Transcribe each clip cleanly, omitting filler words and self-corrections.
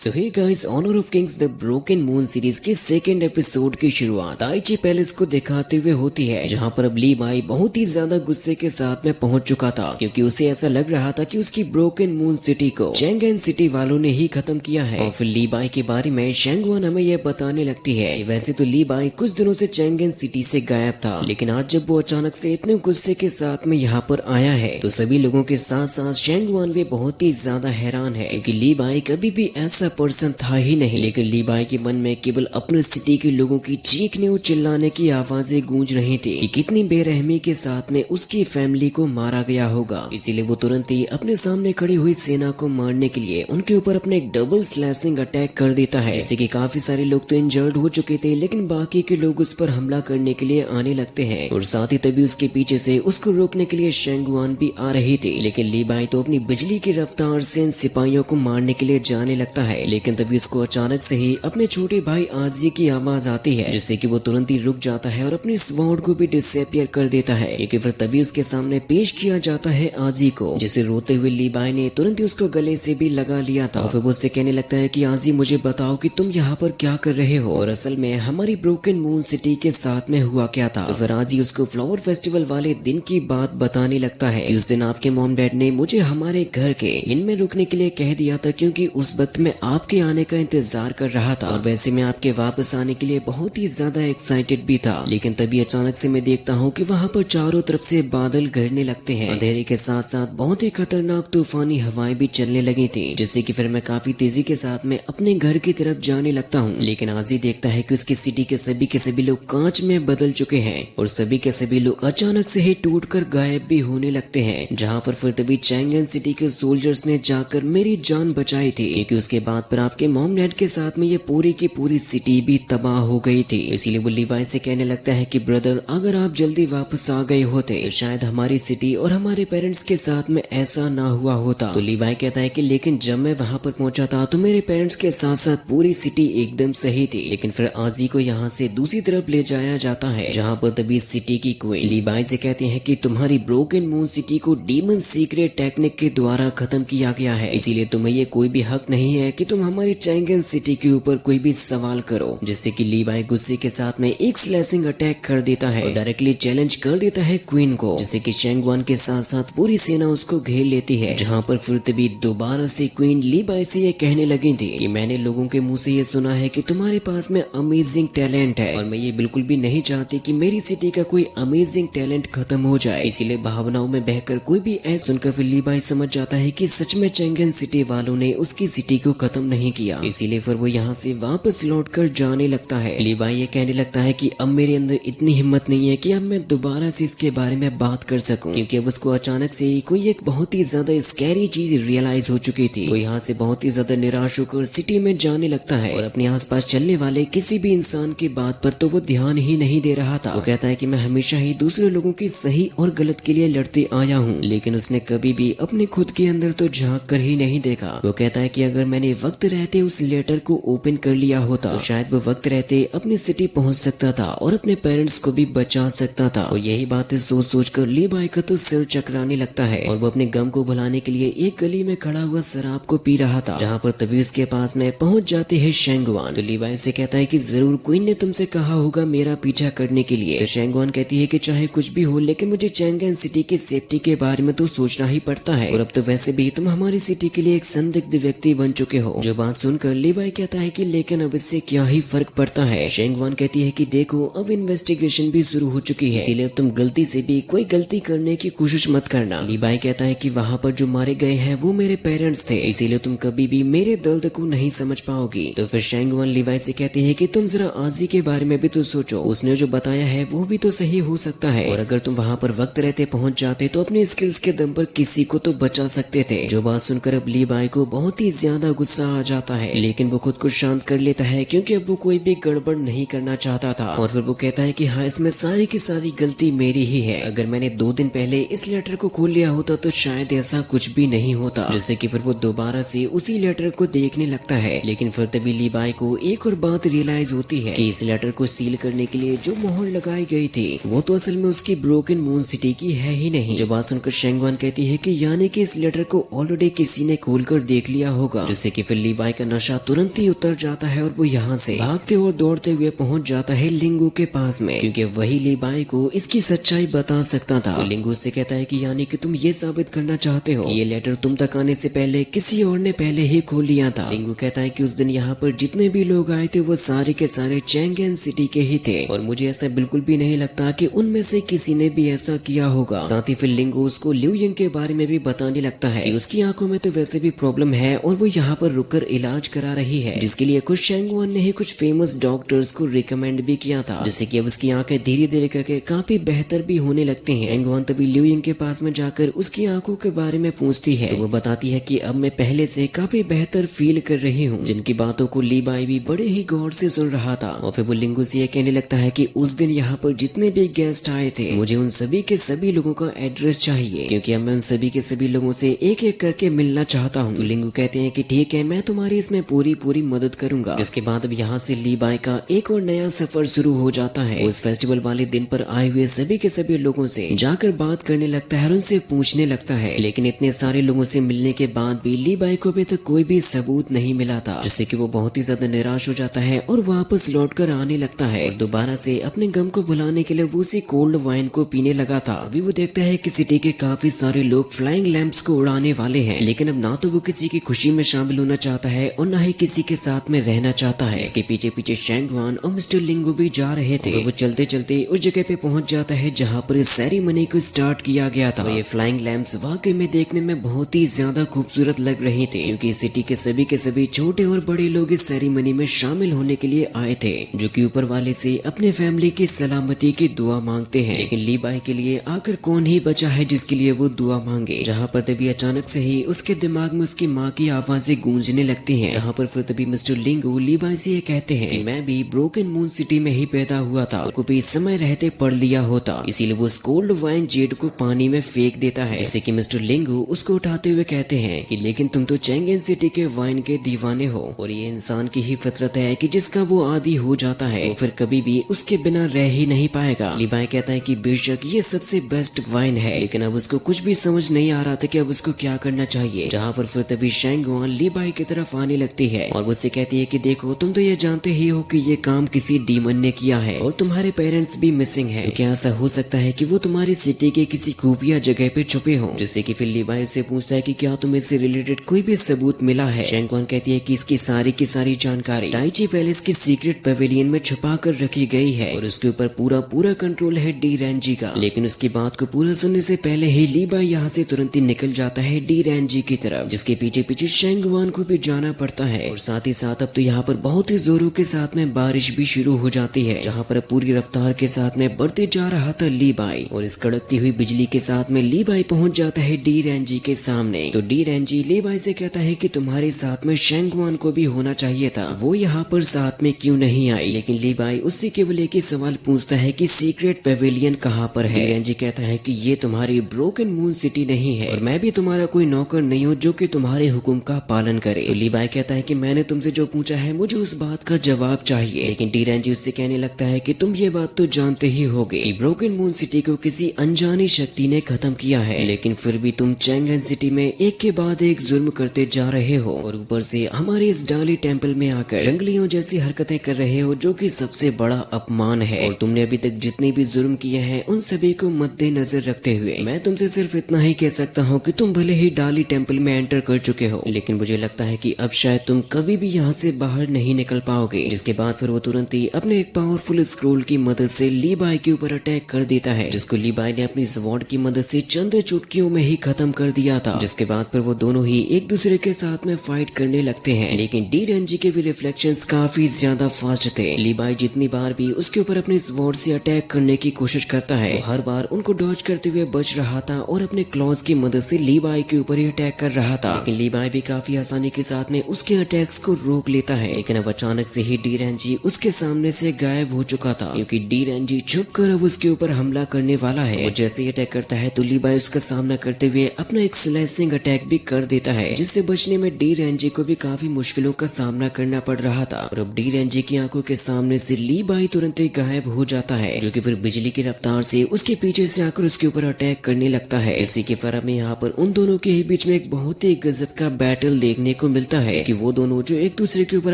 So hey guys, Honor of Kings the Broken Moon series के second episode की शुरुआत ताइची palace को दिखाते हुए होती है, जहां पर अब ली बाई बहुत ही ज्यादा गुस्से के साथ में पहुंच चुका था, क्योंकि उसे ऐसा लग रहा था कि उसकी ब्रोकन मून सिटी को चैंगेन सिटी वालों ने ही खत्म किया है। और फिर ली बाई के बारे में शैंगवान हमें यह बताने लगती है कि वैसे तो ली बाई कुछ दिनों से चैंगेन सिटी से गायब था, लेकिन आज जब वो अचानक से इतने गुस्से के साथ में यहाँ पर आया है तो सभी लोगों के साथ साथ शैंगवान भी बहुत ही ज्यादा हैरान है, क्योंकि ली बाई कभी भी ऐसा पर्सन था ही नहीं। लेकिन ली बाई के मन में केवल अपने सिटी के लोगों की चीखने और चिल्लाने की आवाजें गूंज रही थी कि कितनी बेरहमी के साथ में उसकी फैमिली को मारा गया होगा। इसीलिए वो तुरंत ही अपने सामने खड़ी हुई सेना को मारने के लिए उनके ऊपर अपने एक डबल स्लैशिंग अटैक कर देता है, जिससे कि काफी सारे लोग तो इंजर्ड हो चुके थे, लेकिन बाकी के लोग उस पर हमला करने के लिए आने लगते हैं। और साथ ही तभी उसके पीछे से उसको रोकने के लिए शैंगवान भी आ रही थी, लेकिन ली बाई तो अपनी बिजली की रफ्तार से इन सिपाहियों को मारने के लिए जाने लगता है। लेकिन तभी उसको अचानक से ही अपने छोटे भाई आजी की आवाज आती है, जिससे कि वो तुरंत ही रुक जाता है और अपनी स्वॉर्ड को भी डिसअपियर कर देता है। लेकिन फिर तभी उसके सामने पेश किया जाता है आजी को, जिसे रोते हुए ली बाई ने तुरंत ही उसको गले से भी लगा लिया था। और फिर वो उससे कहने लगता है कि आजी, मुझे बताओ कि तुम यहाँ पर क्या कर रहे हो, और असल में हमारी ब्रोकन मून सिटी के साथ में हुआ क्या था। तो फिर आजी उसको फ्लावर फेस्टिवल वाले दिन की बात बताने लगता है कि उस दिन आपके मॉम डैड ने मुझे हमारे घर के इनमें रुकने के लिए कह दिया था, क्योंकि उस वक्त मैं आपके आने का इंतजार कर रहा था, और वैसे मैं आपके वापस आने के लिए बहुत ही ज्यादा एक्साइटेड भी था। लेकिन तभी अचानक से मैं देखता हूँ कि वहाँ पर चारों तरफ से बादल गिरने लगते हैं। अंधेरे के साथ साथ बहुत ही खतरनाक तूफानी हवाएं भी चलने लगी थी, जिससे कि फिर मैं काफी तेजी के साथ में अपने घर की तरफ जाने लगता हूँ। लेकिन आजी देखता है कि उसकी सिटी के सभी लोग कांच में बदल चुके हैं, और सभी के सभी लोग अचानक से ही टूटकर गायब भी होने लगते हैं। जहाँ पर फिर तभी चैंगेन सिटी के सोल्जर्स ने जाकर मेरी जान बचाई थी, क्योंकि उसके बाद पर आपके मॉम डैड के साथ में ये पूरी की पूरी सिटी भी तबाह हो गई थी। इसीलिए वो लीवाई से कहने लगता है कि ब्रदर, अगर आप जल्दी वापस आ गए होते तो शायद हमारी सिटी और हमारे पेरेंट्स के साथ में ऐसा ना हुआ होता। तो लीवाई कहता है कि लेकिन जब मैं वहाँ पर पहुंचा था तो मेरे पेरेंट्स के साथ साथ पूरी सिटी एकदम सही थी। लेकिन फिर आजी को यहाँ से दूसरी तरफ ले जाया जाता है, जहाँ पर तभी सिटी की क्वीन लीवाई से कहते हैं कि तुम्हारी ब्रोकन मून सिटी को डीमन सीक्रेट टेक्निक के द्वारा खत्म किया गया है, इसीलिए तुम्हें ये कोई भी हक नहीं है कि तुम हमारी चैंगेन सिटी के ऊपर कोई भी सवाल करो। जिससे कि लीवाई गुस्से के साथ में एक स्लैशिंग अटैक कर देता है और डायरेक्टली चैलेंज कर देता है क्वीन को, जिससे कि शैंगवान के साथ साथ पूरी सेना उसको घेर लेती है। जहाँ पर फिर तभी दोबारा से क्वीन लीवाई से ये कहने लगी थी कि मैंने लोगों के मुंह से ये सुना है कि तुम्हारे पास में अमेजिंग टैलेंट है, और मैं ये बिल्कुल भी नहीं चाहती कि मेरी सिटी का कोई अमेजिंग टैलेंट खत्म हो जाए। इसीलिए भावनाओं में बहकर कोई भी ऐसा सुनकर फिर लीवाई समझ जाता है कि सच में चैंगेन सिटी वालों ने उसकी सिटी को खत्म नहीं किया। इसीलिए फिर वो यहाँ से वापस लौट कर जाने लगता है। लीवाई ये कहने लगता है कि अब मेरे अंदर इतनी हिम्मत नहीं है कि अब मैं दोबारा से इसके बारे में बात कर सकूं, क्योंकि अब उसको अचानक से ही कोई एक बहुत ही ज्यादा स्कैरी चीज रियलाइज हो चुकी थी। वो यहाँ से बहुत ही ज्यादा निराश होकर सिटी में जाने लगता है, और अपने आसपास चलने वाले किसी भी इंसान की बात पर तो वो ध्यान ही नहीं दे रहा था। वो कहता है कि मैं हमेशा ही दूसरे लोगों की सही और गलत के लिए लड़ते आया हूँ, लेकिन उसने कभी भी अपने खुद के अंदर तो झांक कर ही नहीं देखा। वो कहता है कि अगर मैंने वक्त रहते उस लेटर को ओपन कर लिया होता तो शायद वो वक्त रहते अपनी सिटी पहुंच सकता था और अपने पेरेंट्स को भी बचा सकता था। और यही बातें सोच सोच कर लीवाई का तो सिर चकराने लगता है, और वो अपने गम को भुलाने के लिए एक गली में खड़ा हुआ शराब को पी रहा था, जहाँ पर तभी उसके पास में पहुंच जाते हैं शैंगवान। तो लीवाई से कहता है कि जरूर क्वीन ने तुमसे कहा होगा मेरा पीछा करने के लिए। तो शैंगवान कहती है कि चाहे कुछ भी हो, लेकिन मुझे चैंगेन सिटी की सेफ्टी के बारे में तो सोचना ही पड़ता है, और अब तो वैसे भी तुम हमारी सिटी के लिए एक संदिग्ध व्यक्ति बन चुके हो। जो बात सुनकर लीवाई कहता है कि लेकिन अब इससे क्या ही फर्क पड़ता है। शैंगवान कहती है कि देखो, अब इन्वेस्टिगेशन भी शुरू हो चुकी है, इसीलिए तुम गलती से भी कोई गलती करने की कोशिश मत करना। लीवाई कहता है कि वहाँ पर जो मारे गए हैं वो मेरे पेरेंट्स थे, इसीलिए तुम कभी भी मेरे दर्द को नहीं समझ पाओगी। तो फिर शैंगवान लीवाई से कहती है कि तुम जरा आजी के बारे में भी तो सोचो, उसने जो बताया है वो भी तो सही हो सकता है, और अगर तुम वहाँ पर वक्त रहते पहुंच जाते तो अपने स्किल्स के दम पर किसी को तो बचा सकते थे। जो बात सुनकर अब लीवाई को बहुत ही ज्यादा गुस्सा आ जाता है, लेकिन वो खुद को शांत कर लेता है, क्योंकि अब वो कोई भी गड़बड़ नहीं करना चाहता था। और फिर वो कहता है कि हाँ, इसमें सारी की सारी गलती मेरी ही है। अगर मैंने 2 दिन पहले इस लेटर को खोल लिया होता तो शायद ऐसा कुछ भी नहीं होता। जैसे कि फिर वो दोबारा से उसी लेटर को देखने लगता है, लेकिन फिर तभी लीवाई को एक और बात रियलाइज होती है कि इस लेटर को सील करने के लिए जो मोहर लगाई गई थी वो तो असल में उसकी ब्रोकन मून सिटी की है ही नहीं। जो बात सुनकर शैंगवान कहती है कि यानी कि इस लेटर को ऑलरेडी किसी ने खोलकर देख लिया होगा, जिससे कि फिर फिर लीवाई का नशा तुरंत ही उतर जाता है और वो यहाँ से भागते और दौड़ते हुए पहुंच जाता है लिंगू के पास में, क्योंकि वही लीवाई को इसकी सच्चाई बता सकता था। तो लिंगू से कहता है कि यानी कि तुम ये साबित करना चाहते हो ये लेटर तुम तक आने से पहले किसी और ने पहले ही खोल लिया था। लिंगू कहता है कि उस दिन यहाँ पर जितने भी लोग आए थे वो सारे के सारे चैंगेन सिटी के ही थे और मुझे ऐसा बिल्कुल भी नहीं लगता कि उनमें से किसी ने भी ऐसा किया होगा। साथ ही फिर लिंगू उसको लिu यिंग के बारे में भी बताने लगता है कि उसकी आंखों में तो वैसे भी प्रॉब्लम है और वो यहाँ पर रुककर इलाज करा रही है, जिसके लिए कुछ शेंगवान ने ही कुछ फेमस डॉक्टर्स को रिकमेंड भी किया था, जिससे कि अब उसकी आंखें धीरे धीरे करके काफी बेहतर भी होने लगती हैं। शेंगवान तभी लिu यिंग के पास में जाकर उसकी आंखों के बारे में पूछती है तो वो बताती है कि अब मैं पहले से काफी बेहतर फील कर रही हूँ, जिनकी बातों को ली बाई भी बड़े ही गौर से सुन रहा था। और फिर वो लिंगू से ये कहने लगता है कि उस दिन यहाँ पर जितने भी गेस्ट आए थे मुझे उन सभी के सभी लोगों का एड्रेस चाहिए, क्योंकि अब मैं उन सभी के सभी लोगों से एक एक करके मिलना चाहता हूँ। तो लिंगू कहते हैं कि ठीक है, मैं तुम्हारी इसमें पूरी मदद करूंगा। जिसके बाद अब यहाँ से ली बाई का एक और नया सफर शुरू हो जाता है। उस फेस्टिवल वाले दिन पर आए हुए सभी के सभी लोगों से जाकर बात करने लगता है और उनसे पूछने लगता है, लेकिन इतने सारे लोगों से मिलने के बाद भी ली बाई को अभी तक कोई भी सबूत नहीं मिला था, जिससे कि वो बहुत ही ज्यादा निराश हो जाता है और वापस लौटकर आने लगता है। और दोबारा से अपने गम को भुलाने के लिए वो उसी कोल्ड वाइन को पीने लगा था। अभी वो देखता है कि सिटी के काफी सारे लोग फ्लाइंग लैंप्स को उड़ाने वाले हैं, लेकिन अब ना तो वो किसी की खुशी में शामिल होना चाहता है और ना ही किसी के साथ में रहना चाहता है। इसके पीछे पीछे शेंगवान और मिस्टर लिंगू भी जा रहे थे। वो चलते चलते उस जगह पे पहुंच जाता है जहाँ पर इस सेरेमनी को स्टार्ट किया गया था। ये फ्लाइंग लैंप्स वाकई में देखने में बहुत ही ज्यादा खूबसूरत लग रहे थे, क्योंकि सिटी के सभी छोटे और बड़े लोग इस सेरेमनी में शामिल होने के लिए आए थे, जो कि ऊपर वाले से अपने फैमिली की सलामती की दुआ मांगते हैं। लेकिन ली बाई के लिए आखिर कौन ही बचा है जिसके लिए वो दुआ मांगे। जहाँ पर तभी अचानक से ही उसके दिमाग में उसकी माँ की आवाजें गूंजने लगती हैं। जहाँ पर फिर तभी मिस्टर लिंगू ली बाई से ये कहते हैं कि मैं भी ब्रोकन मून सिटी में ही पैदा हुआ था, को भी समय रहते पढ़ लिया होता, इसीलिए वो उस कोल्ड वाइन जेड को पानी में फेंक देता है, जिससे कि मिस्टर लिंगू उसको उठाते हुए कहते हैं कि लेकिन तुम तो चैंगेन सिटी के वाइन के दीवाने हो और ये इंसान की ही फितरत है कि जिसका वो आदी हो जाता है वो फिर कभी भी उसके बिना रह ही नहीं पाएगा। ली बाई कहता है कि बेशक ये सबसे बेस्ट वाइन है, लेकिन अब उसको कुछ भी समझ नहीं आ रहा था कि अब उसको क्या करना चाहिए। जहाँ पर फिर तभी शेंगवान ली बाई की तरफ आने लगती है और उससे कहती है कि देखो तुम तो ये जानते ही हो कि ये काम किसी डीमन ने किया है और तुम्हारे पेरेंट्स भी मिसिंग है, क्या ऐसा हो सकता है कि वो तुम्हारी सिटी के किसी खुफिया जगह पे छुपे हो। जिससे कि फिर ली बाई उससे पूछता है कि क्या तुम्हें इससे रिलेटेड कोई भी सबूत मिला है। शेंगवान कहती है कि इसकी की सारी जानकारी टाइची पैलेस की सीक्रेट पेविलियन में छुपा कर रखी गई है और उसके ऊपर पूरा कंट्रोल है डी रैंजी का। लेकिन उसकी बात को पूरा सुनने से पहले ही ली बाई यहाँ से तुरंत ही निकल जाता है डी रैंजी की तरफ, जिसके पीछे पीछे शेंगवान को भी जाना पड़ता है। और साथ ही साथ अब तो यहाँ पर बहुत ही जोरों के साथ में बारिश भी शुरू हो जाती है, जहाँ पर पूरी रफ्तार के साथ में बढ़ते जा रहा था ली बाई और इस कड़कती हुई बिजली के साथ में ली बाई पहुंच जाता है डी रैंजी के सामने। तो डी रैंजी ली बाई से कहता है कि तुम्हारे साथ में शेंगवान को भी होना चाहिए था, वो यहाँ पर साथ में क्यों नहीं आई। लेकिन ली बाई उससे केवल एक ही सवाल पूछता है कि सीक्रेट पेविलियन कहाँ पर है। रैंजी कहता है कि ये तुम्हारी ब्रोकन मून सिटी नहीं है और मैं भी तुम्हारा कोई नौकर नहीं हूँ जो कि तुम्हारे हुक्म का पालन करे। तो ली बाई कहता है कि मैंने तुमसे जो पूछा है मुझे उस बात का जवाब चाहिए। लेकिन डी रैंजी उससे कहने लगता है कि तुम ये बात तो जानते ही होगे कि ब्रोकन मून सिटी को किसी अनजानी शक्ति ने खत्म किया है, लेकिन फिर भी तुम चैंगेन सिटी में एक के बाद एक जुर्म करते जा रहे हो और ऊपर से हमारे इस डाली टेम्पल में आकर जंगलियों जैसी हरकतें कर रहे हो, जो कि सबसे बड़ा अपमान है। और तुमने अभी तक जितने भी जुर्म किए हैं उन सभी को मद्देनजर रखते हुए मैं तुमसे सिर्फ इतना ही कह सकता हूँ कि तुम भले ही डाली टेम्पल में एंटर कर चुके हो, लेकिन मुझे लगता है कि अब शायद तुम कभी भी यहाँ से बाहर नहीं निकल पाओगे। जिसके बाद फिर वो तुरंत ही अपने एक पावरफुल स्क्रोल की मदद से ली बाई के ऊपर अटैक कर देता है, जिसको ली बाई ने अपनी स्वॉर्ड की मदद से चंद चुटकियों में ही खत्म कर दिया था। जिसके बाद फिर वो दोनों ही एक दूसरे के साथ में फाइट करने लगते हैं, लेकिन डी रैंजी के भी रिफ्लेक्शंस काफी ज्यादा फास्ट थे। ली बाई जितनी बार भी उसके ऊपर अपने स्वॉर्ड से अटैक करने की कोशिश करता है, हर बार उनको डॉज करते हुए बच रहा था और अपने क्लॉज की मदद से ली बाई के ऊपर ही अटैक कर रहा था। लेकिन ली बाई भी काफी आसानी के साथ में उसके अटैक्स को रोक लेता है। लेकिन अब अचानक से ही डी रैंजी उसके सामने से गायब हो चुका था, क्योंकि डी रैंजी छुप कर अब उसके ऊपर हमला करने वाला है। वो जैसे ही अटैक करता है तो ली बाई उसका सामना करते हुए अपना एक स्लाइसिंग अटैक भी कर देता है, जिससे बचने में डी रैंजी को भी काफी मुश्किलों का सामना करना पड़ रहा था। और अब डी रैंजी की आंखों के सामने से ली बाई तुरंत ही गायब हो जाता है, जो कि फिर बिजली की रफ्तार से उसके पीछे से आकर उसके ऊपर अटैक करने लगता है। इसी के फर्क में यहाँ पर उन दोनों के ही बीच में एक बहुत ही गजब का बैटल देखने को मिलता है कि वो दोनों जो एक दूसरे के ऊपर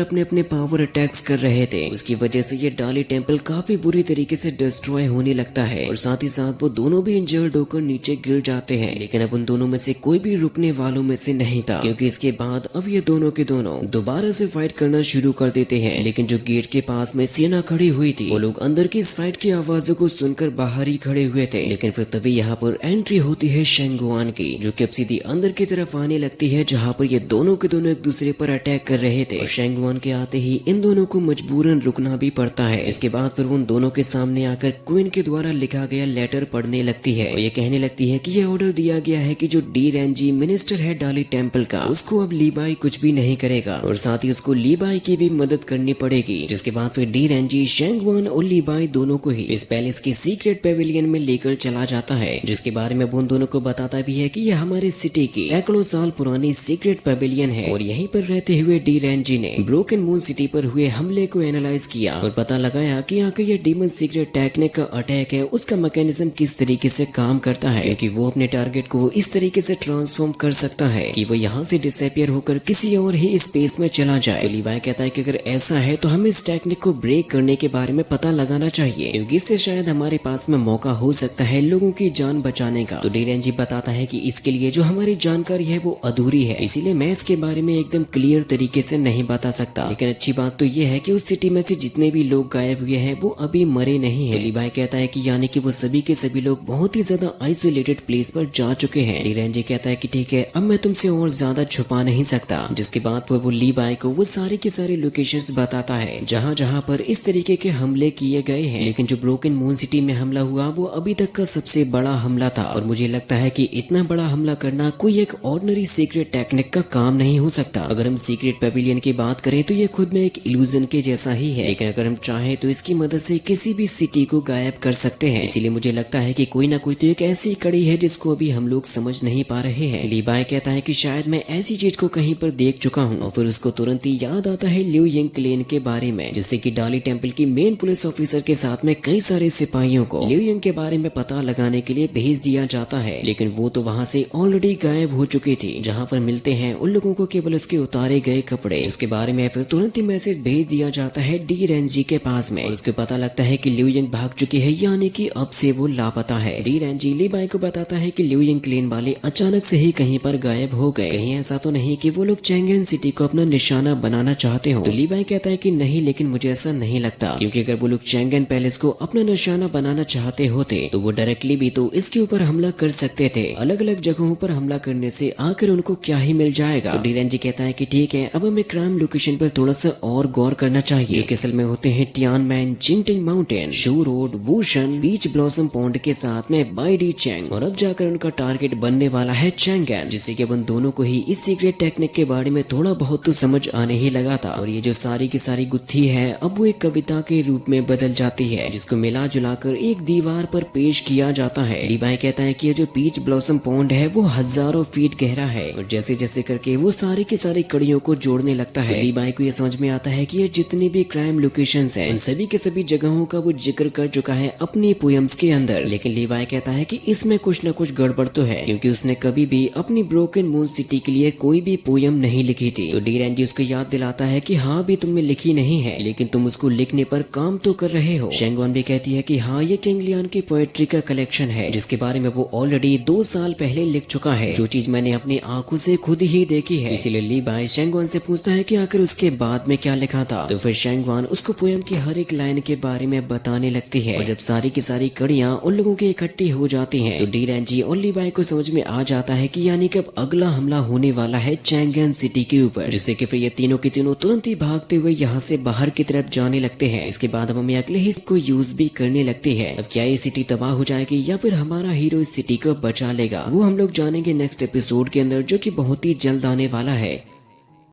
अपने अपने पावर अटैक्स कर रहे थे, उसकी वजह से ये डाली टेम्पल काफी बुरी तरीके से डिस्ट्रॉय होने लगता है और साथ ही साथ वो दोनों भी इंजर्ड होकर नीचे गिर जाते हैं। लेकिन अब उन दोनों में से कोई भी रुकने वालों में से नहीं था, क्योंकि इसके बाद अब ये दोनों के दोनों दोबारा से फाइट करना शुरू कर देते हैं। लेकिन जो गेट के पास में सिएना खड़ी हुई थी, वो लोग अंदर की इस फाइट की आवाजों को सुनकर बाहर ही खड़े हुए थे। लेकिन फिर तभी यहाँ पर एंट्री होती है शेंगुआन की, जो कि अब सीधी अंदर की तरफ आने लगती है, जहाँ पर ये दोनों के दोनों एक दूसरे पर अटैक कर रहे थे। और शेंगुआन के आते ही इन दोनों को मजबूरन रुकना भी पड़ता है। इसके बाद फिर उन दोनों के सामने आकर क्वीन के द्वारा लिखा गया लेटर पढ़ने लगती है और ये कहने लगती है कि ये ऑर्डर दिया गया है कि जो डी रेंजी मिनिस्टर है डाली टेम्पल का, उसको अब लीबाई कुछ भी नहीं करेगा और साथ ही उसको लीबाई की भी मदद करनी पड़ेगी। जिसके बाद फिर डी रेंजी शेंगवान और लीबाई दोनों को ही इस पैलेस के सीक्रेट पेविलियन में लेकर चला जाता है, जिसके बारे में उन दोनों को बताता भी है कि यह हमारे सिटी की सैकड़ों साल पुरानी सीक्रेट पेविलियन है और यहीं पर रहते हुए डी रेंजी ने ब्रोकन मून सिटी पर हुए हमले को एनालाइज किया और पता लगाया कि आखिर ये डीमन सीक्रेट टेक्निक का अटैक है, उसका मैकेनिज्म किस तरीके से काम करता है, क्योंकि वो अपने टारगेट को इस तरीके से ट्रांसफॉर्म कर सकता है कि वो यहाँ से डिसअपियर होकर किसी और ही स्पेस में चला जाए। तो लीवाई कहता है कि अगर ऐसा है तो हमें इस टेक्निक को ब्रेक करने के बारे में पता लगाना चाहिए, क्योंकि इससे शायद हमारे पास में मौका हो सकता है लोगों की जान बचाने का। तो डी रेंजी बताता है कि इसके लिए जो हमारी जानकारी है वो अधूरी है, इसीलिए मैं इसके बारे में एकदम क्लियर तरीके से नहीं बता सकता। लेकिन अच्छी बात तो ये है कि उस सिटी में से जितने भी लोग गायब हुए हैं वो अभी मरे नहीं है। लीवाई कहता है कि यानी कि वो सभी के सभी लोग बहुत ही ज्यादा आइसोलेटेड प्लेस पर जा चुके हैं। डी रेंजी कहता है कि ठीक है, अब मैं तुमसे और ज्यादा छुपा नहीं सकता। जिसके बाद वो लीबाई को वो सारी की सारी लोकेशंस बताता है जहाँ जहाँ पर इस तरीके के हमले किए गए हैं। लेकिन जो ब्रोकन मून सिटी में हमला हुआ वो अभी तक का सबसे बड़ा हमला था और मुझे लगता है कि इतना बड़ा हमला करना कोई एक ऑर्डिनरी सीक्रेट टेक्निक का काम नहीं हो सकता। अगर हम सीक्रेट पेविलियन की बात करें तो ये खुद में एक इल्यूजन के जैसा ही है, लेकिन अगर हम चाहें तो इसकी मदद से किसी भी सिटी को गायब कर सकते हैं। इसीलिए मुझे लगता है कि कोई ना कोई तो एक ऐसी कड़ी है जिसको अभी हम लोग समझ नहीं पा रहे हैं। लीबाई कहता है कि शायद मैं ऐसी चीज को कहीं पर देख चुका हूँ और फिर उसको तुरंत ही याद आता है लिu यिंग क्लेन के बारे में, जिससे कि डाली टेम्पल की मेन पुलिस ऑफिसर के साथ में कई सारे सिपाहियों को लिu यिंग के बारे में पता लगाने के लिए भेज दिया जाता है। लेकिन वो तो वहाँ से ऑलरेडी गायब हो चुकी थी। जहाँ पर मिलते हैं उन लोगों को केवल उसके उतारे गए कपड़े, जिसके बारे में फिर तुरंत ही मैसेज भेज दिया जाता है डी रेंजी के पास में और उसको पता लगता है कि लिu यिंग भाग चुकी है, यानी कि अब से वो लापता है। डी रेंजी लीबाई को बताता है कि लिu यिंग क्लेन वाले अचानक से ही कहीं पर गायब हो गए। कहीं ऐसा तो नहीं कि वो लोग चैंगेन सिटी को अपना निशाना बनाना चाहते हो। तो लीबाई कहता है कि नहीं, लेकिन मुझे ऐसा नहीं लगता, क्योंकि अगर वो लोग चैंगेन पैलेस को अपना निशाना बनाना चाहते होते तो वो डायरेक्टली भी तो इसके ऊपर हमला कर सकते थे। अलग अलग जगहों पर हमला करने से आखिर उनको क्या ही मिल जाएगा। तो डी रेंजी कहता है कि ठीक है, अब हमें क्राइम लोकेशन पर थोड़ा सा और गौर करना चाहिए, जो कि असल में होते हैं टियानमैन, जिंगटिंग माउंटेन, शू रोड, वूशन, बीच ब्लॉसम पॉन्ड के साथ में बाइडी चैंग, और अब जाकर उनका टारगेट बनने वाला है चैंगेन, जिससे कि उन दोनों को ही इस सीक्रेट टेक्निक के बारे में थोड़ा बहुत तो समझ आने ही लगा था। और ये जो सारी की सारी गुत्थी है अब वो एक कविता के रूप में बदल जाती है, जिसको मिला जुलाकर एक दीवार पर पेश किया जाता है। लीबाई कहता है कि ये जो बीच ब्लॉसम पॉन्ड है वो हजारों फीट गहरा है और जैसे जैसे करके वो सारी की सारी कड़ियों को जोड़ने लगता है। लीबाई को ये समझ में आता है कि ये जितनी भी क्राइम लोकेशंस हैं उन सभी के सभी जगहों का वो जिक्र कर चुका है अपनी पोयम्स के अंदर। लेकिन लीबाई कहता है कि इसमें कुछ न कुछ गड़बड़ तो है, क्योंकि उसने कभी भी अपनी ब्रोकन मून सिटी के लिए कोई भी पोयम नहीं लिखी थी। तो डी रेंजी उसको याद दिलाता है कि हाँ भी तुमने लिखी नहीं है, लेकिन तुम उसको लिखने पर काम तो कर रहे हो। शेंगवान भी कहती है कि हाँ, ये किंग लियान की पोएट्री का कलेक्शन है, जिसके बारे में वो ऑलरेडी 2 साल पहले लिख चुका है, जो चीज मैंने अपनी आंखों से खुद ही देखी है। इसीलिए लीबाई शेंगवान से पूछता है कि आखिर उसके बाद में क्या लिखा था। तो फिर शेंगवान उसको पोयम की हर एक लाइन के बारे में बताने लगती है और जब सारी की सारी कड़ियां उन लोगों की इकट्ठी हो जाती हैं तो डी रेंजी और लीबाई को समझ में आ जाता है कि यानी कि अब अगला हमला होने वाला है चैंगेन सिटी के ऊपर, जिससे कि फिर ये तीनों के तीनों तुरंत ही भागते हुए यहाँ से बाहर की तरफ जाने लगते हैं। इसके बाद अब हमें अगले ही को यूज भी करने लगती है। अब क्या ये सिटी तबाह हो जाएगी या फिर हमारा हीरो इस सिटी को बचा लेगा, वो हम लोग जानेंगे नेक्स्ट एपिसोड के अंदर, जो कि बहुत ही जल्द आने वाला है।